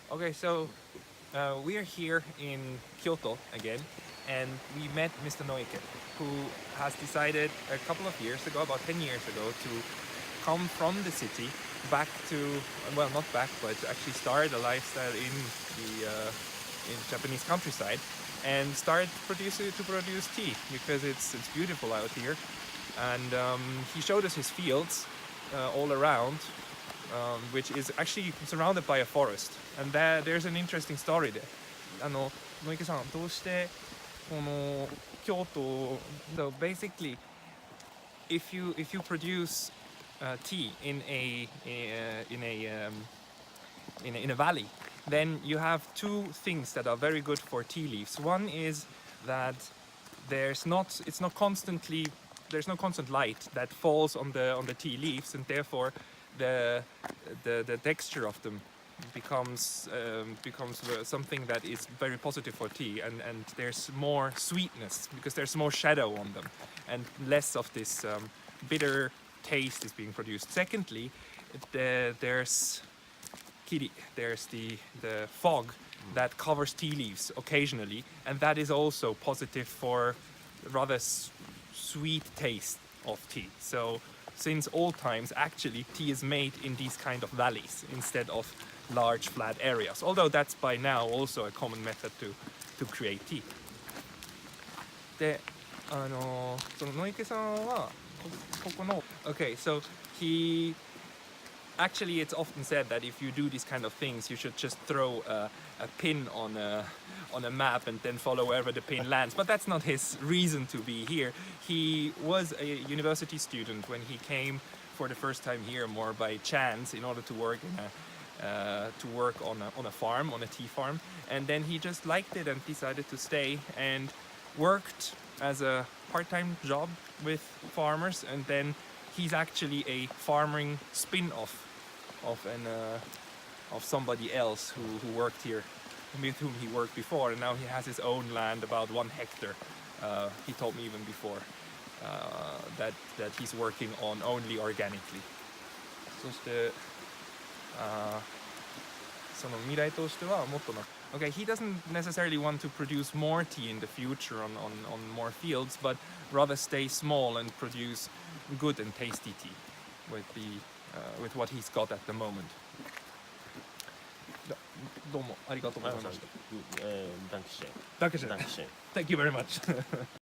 Okay, so we are here in Kyoto again, and we met Mr. Noike, who has decided a couple of years ago, about 10 years ago, to come from the city back to, well, not back, but actually start a lifestyle in the in Japanese countryside and start to produce tea because it's beautiful out here. And he showed us his fields all around, which is actually surrounded by a forest. And there's an interesting story there. 野池さん、どうしてこの京都 So basically, if you produce tea in a valley, then you have two things that are very good for tea leaves. One is that there's no constant light that falls on the tea leaves, and therefore the texture of them becomes something that is very positive for tea, and there's more sweetness because there's more shadow on them and less of this bitter taste is being produced. Secondly, there's kiri, there's the fog that covers tea leaves occasionally, and that is also positive for rather sweet taste of tea. So since old times, actually tea is made in these kind of valleys instead of large flat areas, although that's by now also a common method to create tea. で、その野池さんはここの Okay, so he actually, it's often said that if you do these kind of things, you should just throw a pin on a map and then follow wherever the pin lands. But that's not his reason to be here. He was a university student when he came for the first time here, more by chance, in order to work on a farm, on a tea farm. And then he just liked it and decided to stay and worked as a part-time job with farmers, and then he's actually a farming spin-off of somebody else who worked here, with whom he worked before, and now he has his own land, about 1 hectare. He told me even before that he's working on only organically. そしてその未来としてはもっとな Okay, he doesn't necessarily want to produce more tea in the future on more fields, but rather stay small and produce good and tasty tea with what he's got at the moment. どうもありがとうございました。Dankeschön. Dankeschön. Dankeschön. Thank you very much.